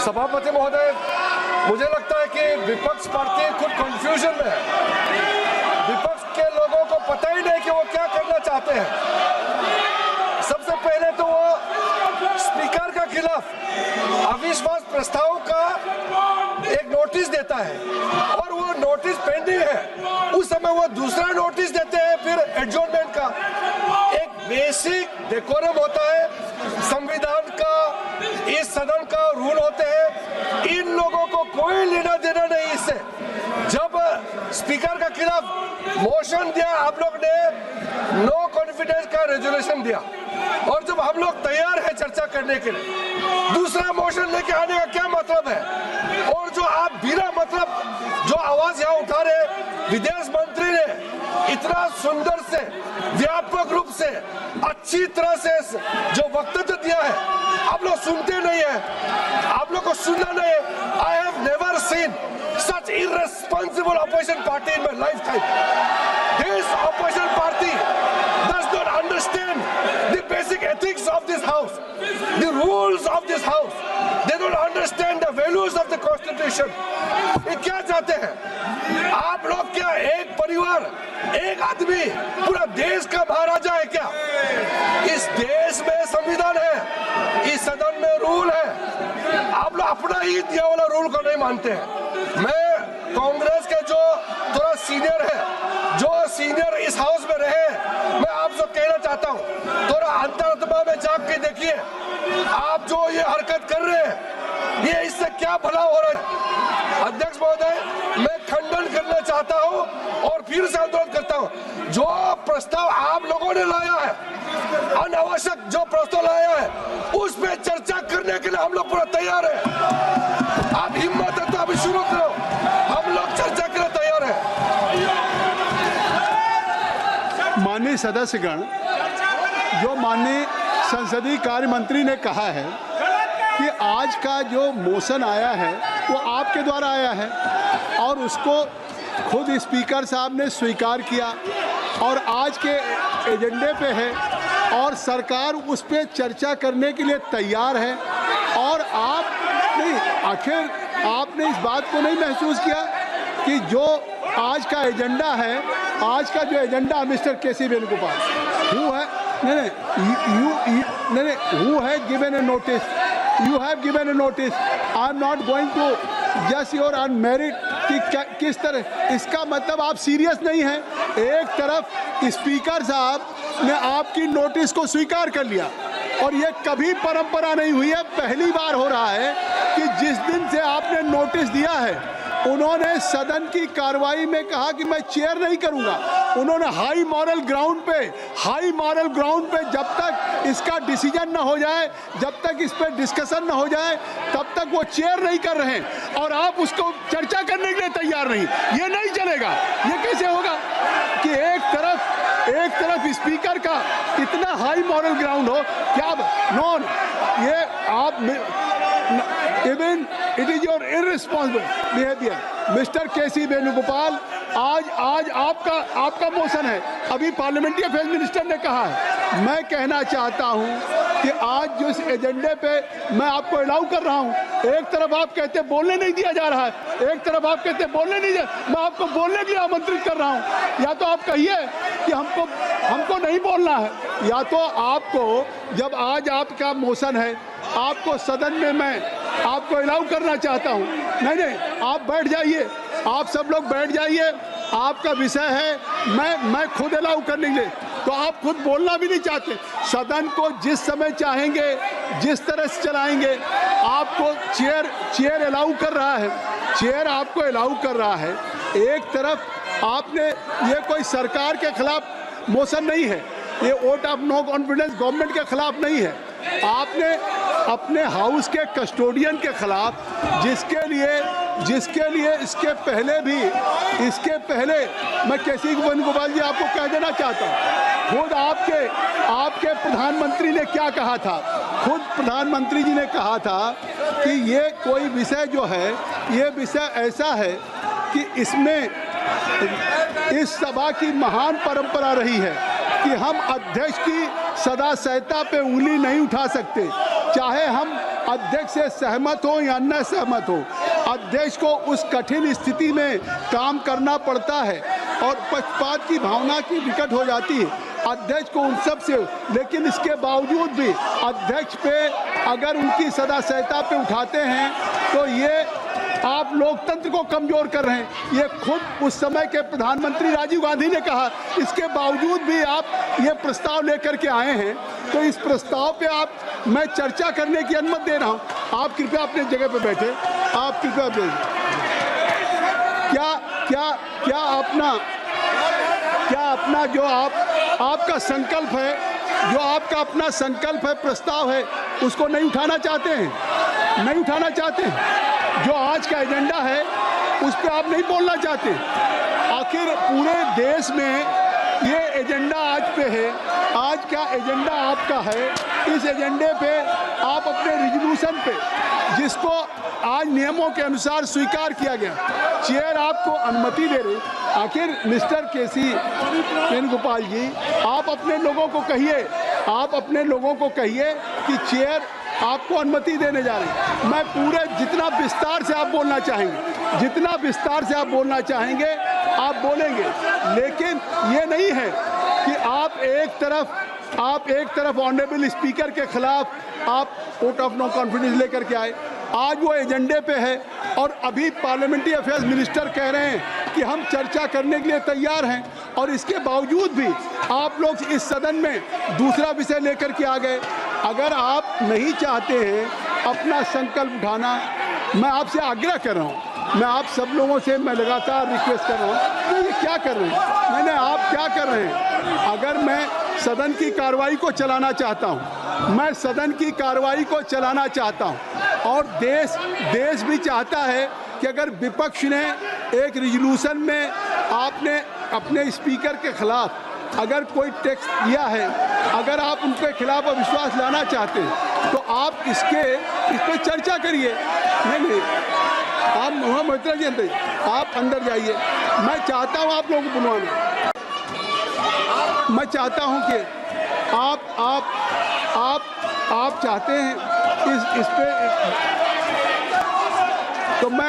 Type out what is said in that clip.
सभापति महोदय, मुझे लगता है कि विपक्ष पार्टी खुद कंफ्यूजन में है। विपक्ष के लोगों को पता ही नहीं कि वो क्या करना चाहते हैं। सबसे पहले तो वो स्पीकर के खिलाफ अविश्वास प्रस्ताव का एक नोटिस देता है और वो नोटिस पेंडिंग है। उस समय वो दूसरा नोटिस देते हैं फिर एडजॉर्नमेंट का। एक बेसिक डेकोरम होता है, संविधान का, इस सदन का रूल होते हैं। इन लोगों को कोई लेना देना नहीं इससे। जब स्पीकर के खिलाफ मोशन दिया, आप लोग ने नो कॉन्फिडेंस का रेजोल्यूशन दिया और जब हम लोग तैयार हैं चर्चा करने के लिए, दूसरा मोशन लेके आने का क्या मतलब है? और जो आप बिना मतलब जो आवाज यहाँ उठा रहे, विदेश मंत्री ने इतना सुंदर से व्यापक रूप से अच्छी तरह से जो वक्तव्य दिया है, आप लोग सुनते नहीं है। आप लोग को सुनना नहीं है। I have never seen such irresponsible opposition party in my lifetime. This opposition party does not understand the basic ethics of this house, the rules of this house. They don't understand the values of the constitution. ये क्या चाहते हैं आप लोग? क्या एक परिवार, एक आदमी पूरा देश का महाराजा है क्या? इस देश में संविधान है, इस सदन में रूल है। आप लोग अपना ही दिया वाला रूल को नहीं मानते हैं। मैं कांग्रेस के जो थोड़ा सीनियर है, जो सीनियर इस हाउस में रहे, मैं आपसे कहना चाहता हूँ, थोड़ा अंतरात्मा में जाग के देखिए। आप जो ये हरकत कर रहे हैं, ये इससे क्या भला हो रहा है? अध्यक्ष महोदय, मैं खंडन करना चाहता हूँ और फिर से अनुरोध करता हूँ, जो प्रस्ताव आप लोगों ने लाया है, अनावश्यक जो प्रस्ताव लाया है, उस पे चर्चा करने के लिए हम लोग पूरा तैयार है। आप हिम्मत है तो अभी शुरू करो, हम लोग चर्चा के लिए तैयार है। माननीय सदस्यगण, जो माननीय संसदीय कार्य मंत्री ने कहा है कि आज का जो मोशन आया है वो आपके द्वारा आया है और उसको खुद स्पीकर साहब ने स्वीकार किया और आज के एजेंडे पे है और सरकार उस पे चर्चा करने के लिए तैयार है। और आप नहीं, आखिर आपने इस बात को नहीं महसूस किया कि जो आज का एजेंडा है, आज का जो agenda mister KC Venugopal who है हु है given a notice, you have given a notice. I am not going to just your unmerited कि किस तरह, इसका मतलब आप सीरियस नहीं हैं। एक तरफ स्पीकर साहब ने आपकी नोटिस को स्वीकार कर लिया और ये कभी परंपरा नहीं हुई है, पहली बार हो रहा है कि जिस दिन से आपने नोटिस दिया है उन्होंने सदन की कार्रवाई में कहा कि मैं चेयर नहीं करूंगा। उन्होंने हाई मॉरल ग्राउंड पे जब तक इसका डिसीजन ना हो जाए, जब तक इस पर डिस्कशन ना हो जाए, तब तक वो चेयर नहीं कर रहे हैं और आप उसको चर्चा करने के लिए तैयार नहीं। ये नहीं चलेगा। ये कैसे होगा कि एक तरफ स्पीकर का इतना हाई मॉरल ग्राउंड हो क्या नॉन, ये आप even it is your irresponsible behaviour. Mister केसी वेणुगोपाल, आज आपका मोशन है, अभी पार्लियामेंट्री अफेयर्स मिनिस्टर ने कहा है। मैं कहना चाहता हूं कि आज जो इस एजेंडे पे मैं आपको अलाउ कर रहा हूं, एक तरफ आप कहते बोलने नहीं दिया जा रहा है, एक तरफ आप कहते बोलने नहीं दिया, मैं आपको बोलने के लिए आमंत्रित कर रहा हूं। या तो आप कहिए कि हमको नहीं बोलना है, या तो आपको, जब आज आपका मोशन है, आपको सदन में मैं आपको अलाउ करना चाहता हूं। नहीं, आप बैठ जाइए, आप सब लोग बैठ जाइए, आपका विषय है। मैं खुद अलाउ करने के लिए, तो आप खुद बोलना भी नहीं चाहते। सदन को जिस समय चाहेंगे जिस तरह से चलाएंगे। आपको चेयर अलाउ कर रहा है, चेयर आपको अलाउ कर रहा है। एक तरफ आपने, ये कोई सरकार के खिलाफ मोशन नहीं है, ये vote of no confidence government के खिलाफ नहीं है। आपने अपने हाउस के कस्टोडियन के खिलाफ, जिसके लिए इसके पहले मैं केसी वेणुगोपाल जी आपको कह देना चाहता हूँ, खुद आपके प्रधानमंत्री ने क्या कहा था? खुद प्रधानमंत्री जी ने कहा था कि ये कोई विषय जो है, ये विषय ऐसा है कि इसमें इस सभा की महान परंपरा रही है कि हम अध्यक्ष की सदा सहता पे उंगली नहीं उठा सकते, चाहे हम अध्यक्ष से सहमत हो या न सहमत हो, अध्यक्ष को उस कठिन स्थिति में काम करना पड़ता है और पक्षपात की भावना की विकट हो जाती है अध्यक्ष को उन सब से। लेकिन इसके बावजूद भी अध्यक्ष पे अगर उनकी सदाशयता पे उठाते हैं तो ये आप लोकतंत्र को कमजोर कर रहे हैं। ये खुद उस समय के प्रधानमंत्री राजीव गांधी ने कहा। इसके बावजूद भी आप ये प्रस्ताव लेकर के आए हैं, तो इस प्रस्ताव पे मैं चर्चा करने की अनुमति दे रहा हूं। आप कृपया अपने जगह पे बैठे। आप कृपया क्या अपना जो आपका संकल्प है, जो आपका अपना संकल्प है, प्रस्ताव है, उसको नहीं उठाना चाहते हैं? नहीं उठाना चाहते हैं? जो आज का एजेंडा है उस पर आप नहीं बोलना चाहते? आखिर पूरे देश में ये एजेंडा आज पे है, आज का एजेंडा आपका है। इस एजेंडे पे आप अपने रिजोल्यूशन पे, जिसको आज नियमों के अनुसार स्वीकार किया गया, चेयर आपको अनुमति दे रही। आखिर मिस्टर केसी वेणुगोपाल जी, आप अपने लोगों को कहिए कि चेयर आपको अनुमति देने जा रही। मैं पूरे जितना विस्तार से आप बोलना चाहेंगे आप बोलेंगे, लेकिन ये नहीं है कि आप एक तरफ ऑनरेबल स्पीकर के खिलाफ आप वोट ऑफ नो कॉन्फिडेंस लेकर के आए। आज वो एजेंडे पे है और अभी पार्लियामेंट्री अफेयर्स मिनिस्टर कह रहे हैं कि हम चर्चा करने के लिए तैयार हैं, और इसके बावजूद भी आप लोग इस सदन में दूसरा विषय लेकर के आ गए। अगर आप नहीं चाहते हैं अपना संकल्प उठाना, मैं आपसे आग्रह कर रहा हूं, मैं आप सब लोगों से मैं लगातार रिक्वेस्ट कर रहा हूं, तो ये क्या कर रहे हैं? आप क्या कर रहे हैं? अगर मैं सदन की कार्रवाई को चलाना चाहता हूं, और देश भी चाहता है कि अगर विपक्ष ने एक रिजोल्यूशन में आपने अपने स्पीकर के खिलाफ अगर कोई टेक्स्ट दिया है, अगर आप उनके खिलाफ अविश्वास लाना चाहते हैं तो आप इस पर चर्चा करिए। नहीं, आप मोहम्मद जी अंदर, आप अंदर जाइए। मैं चाहता हूं आप लोगों को बुलवाना, मैं चाहता हूं कि आप चाहते हैं इस पे, तो मैं